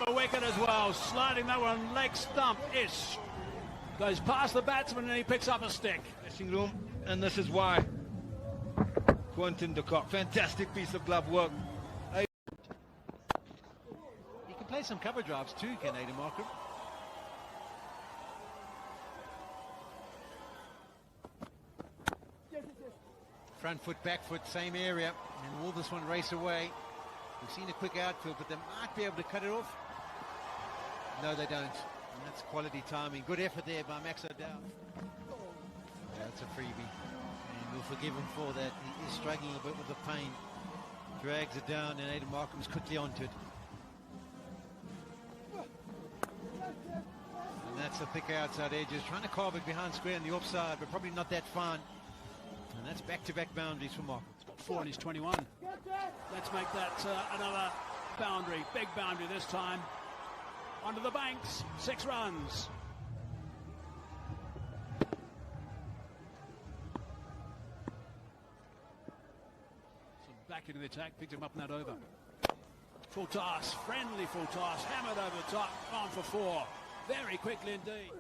a wicket as well, sliding that one leg stump-ish. Goes past the batsman and he picks up a stick. Dressing room, and this is why. Quentin de Kock, fantastic piece of glove work. He can play some cover drives too, can Aidan Markram. Front foot, back foot, same area, and will this one race away? We've seen a quick outfield, but they might be able to cut it off. No, they don't. And that's quality timing. Good effort there by Max O'Dowd. Yeah, that's a freebie. And we'll forgive him for that. He is struggling a bit with the pain. Drags it down, and Aidan Markram's quickly onto it. And that's the thick outside edges. Trying to carve it behind square on the offside, but probably not that fine. And that's back-to-back boundaries for Markram. He's got 4 and he's 21. Let's make that another boundary. Big boundary this time. Onto the banks. 6 runs. So back into the attack. Picked him up in that over. Full toss. Friendly full toss. Hammered over the top. On for 4. Very quickly indeed.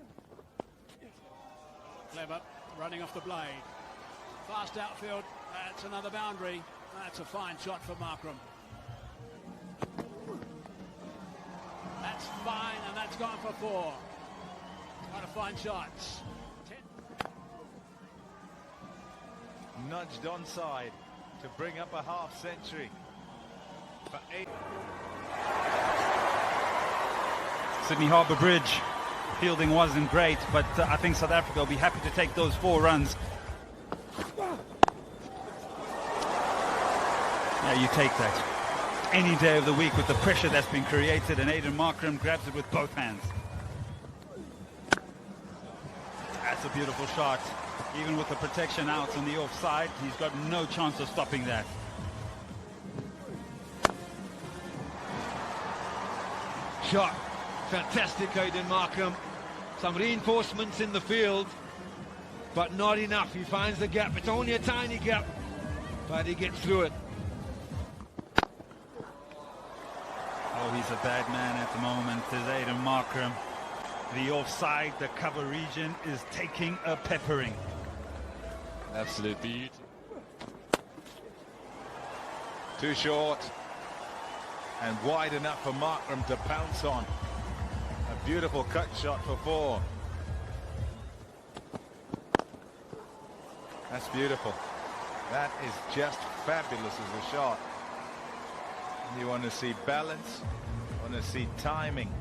Clever. Running off the blade. Fast outfield, that's another boundary. That's a fine shot for Markram. That's fine, and that's gone for 4. What a fine shots. 10. Nudged onside to bring up a half century for 8. Sydney Harbour Bridge, fielding wasn't great, but I think South Africa will be happy to take those 4 runs. Yeah, you take that any day of the week with the pressure that's been created, and Aidan Markram grabs it with both hands. That's a beautiful shot. Even with the protection out on the offside, he's got no chance of stopping that. Shot. Fantastic, Aidan Markram. Some reinforcements in the field, but not enough. He finds the gap. It's only a tiny gap, but he gets through it. Oh, he's a bad man at the moment, is Aidan Markram. The offside, the cover region is taking a peppering. Absolute beauty. Too short and wide enough for Markram to pounce on. A beautiful cut shot for 4. That's beautiful. That is just fabulous as a shot. You want to see balance, want to see timing,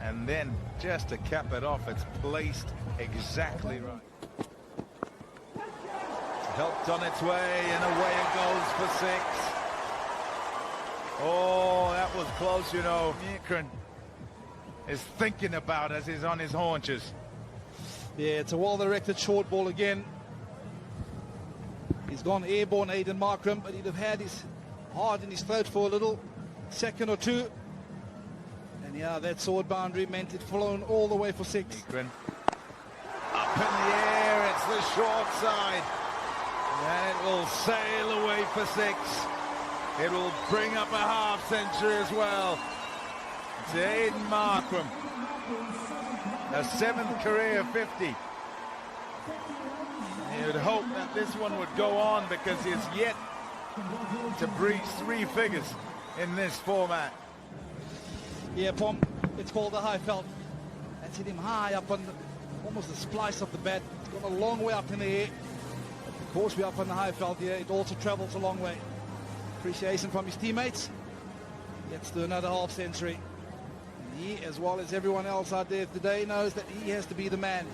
and then just to cap it off, it's placed exactly right. Helped on its way, and away it goes for 6. Oh, that was close, you know. Markram is thinking about as he's on his haunches. Yeah, it's a well-directed short ball again. He's gone airborne, Aidan Markram, but he'd have had his heart in his throat for a little second or 2. And yeah, that sword boundary meant it flown all the way for 6. Markram. Up in the air, it's the short side. And it will sail away for 6. It will bring up a half century as well. It's Aidan Markram. A 7th career 50. You'd hope that this one would go on because he's yet to breach 3 figures in this format. Yeah, Pom, it's called the high felt. That's hit him high up on almost the splice of the bat. It's gone a long way up in the air. Of course, we're up on the high felt here. It also travels a long way. Appreciation from his teammates. Gets to another half century. And he, as well as everyone else out there today, knows that he has to be the man.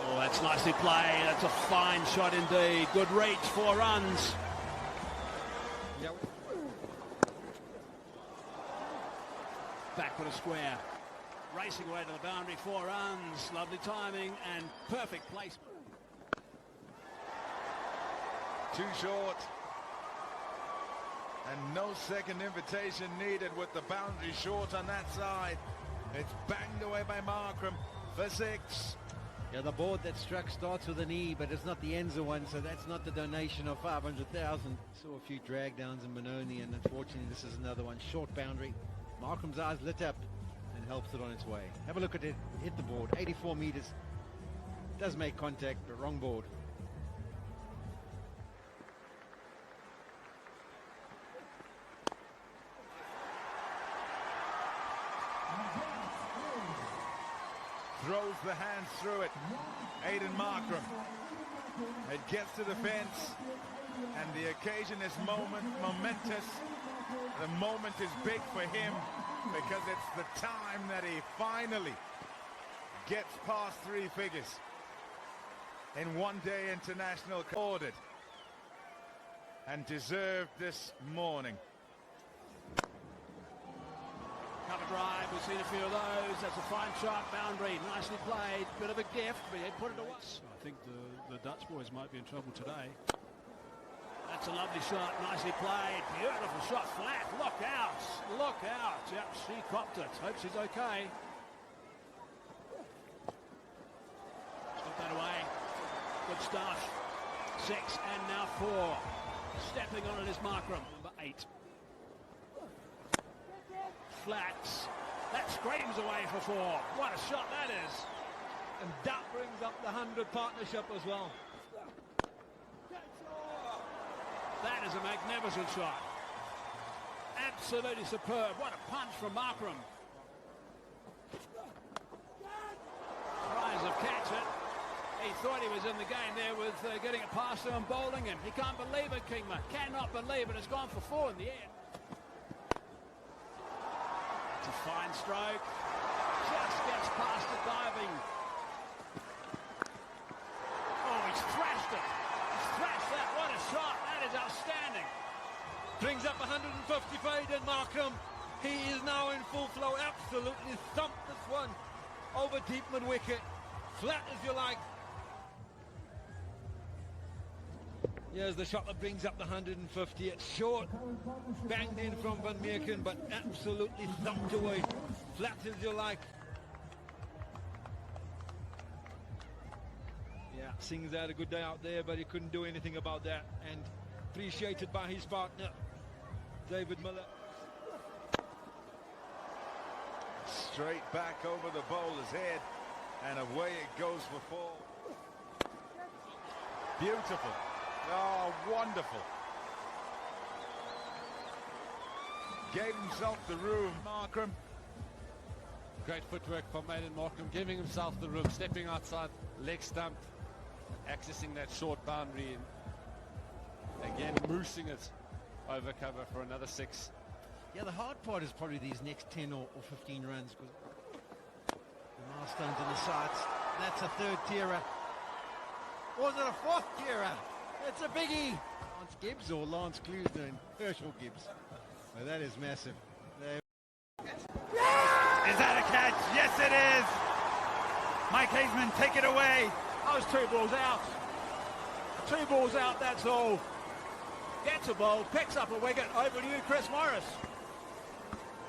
Oh, that's nicely played. That's a fine shot indeed. Good reach, 4 runs. Yep. Back with a square. Racing away to the boundary, 4 runs. Lovely timing and perfect placement. Too short. And no second invitation needed with the boundary short on that side. It's banged away by Markram for 6. Yeah, the board that struck starts with an E, but it's not the Enza one, so that's not the donation of 500,000. Saw a few drag downs in Benoni, and unfortunately this is another one. Short boundary. Markram's eyes lit up and helps it on its way. Have a look at it. Hit the board. 84 meters. Does make contact, but wrong board. Throws the hands through it. Aiden Markram. It gets to the fence, and the occasion is momentous. The moment is big for him because it's the time that he finally gets past 3 figures in one-day international ordered and deserved this morning. Cover drive, we've seen a few of those. That's a fine shot, boundary, nicely played. Bit of a gift, but he put it away. I think the Dutch boys might be in trouble today. That's a lovely shot, nicely played. Beautiful shot, flat. Look out, look out. Yep, she copped it. Hope she's okay. Got that away. Good stuff. 6 and now 4. Stepping on it is Markram, number 8. Flats. That screams away for 4. What a shot that is. And that brings up the 100 partnership as well. That is a magnificent shot. Absolutely superb. What a punch from Markram. Tries of catch it. He thought he was in the game there with getting it past him and bowling him. He can't believe it, Kingma. Cannot believe it. It's gone for 4 in the air. It's a fine stroke. Just gets past it diving. Oh, he's thrashed it. He's thrashed that. What a shot. That is outstanding. Brings up 150 for Aiden Markram. He is now in full flow. Absolutely thumped this one over deep mid wicket. Flat as you like. Here's the shot that brings up the 150. It's short, banged in from Van Meerken, but absolutely thumped away. Flat as you like. Yeah, Singh's had a good day out there, but he couldn't do anything about that. And appreciated by his partner, David Miller. Straight back over the bowler's head, and away it goes for 4. Beautiful. Oh, wonderful. Gave himself the room, Markram. Great footwork from Aiden Markram, giving himself the room, stepping outside, leg stump, accessing that short boundary, and again moosing it over cover for another 6. Yeah, the hard part is probably these next 10 or 15 runs, because the milestones in the sights. That's a 3rd tierer. Or is it a 4th tierer? It's a biggie. Lance Gibbs or Lance Klusener and Herschel Gibbs. Well, that is massive. Is that a catch? Yes, it is. Mike Hazeman, take it away. Those 2 balls out. 2 balls out, that's all. Gets a ball, picks up a wicket. Over to you, Chris Morris.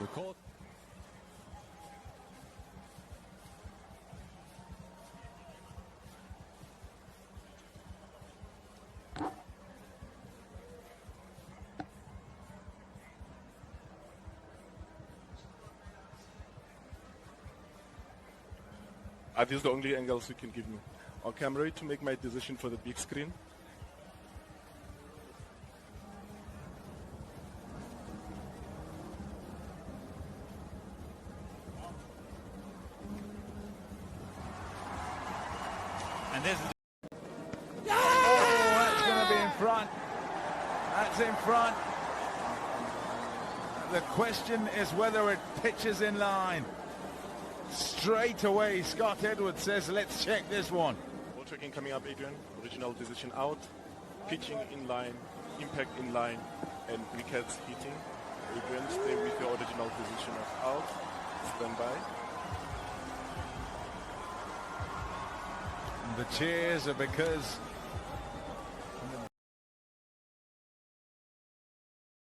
The court. Are these the only angles you can give me? Okay, I'm ready to make my decision for the big screen. And this is Oh, that's going to be in front. That's in front. The question is whether it pitches in line. Straight away, Scott Edwards says, let's check this one. Ball tracking coming up, Adrian. Original decision out. Pitching in line. Impact in line. And wickets hitting. Adrian, stay with your original position of out. Stand by. And the cheers are because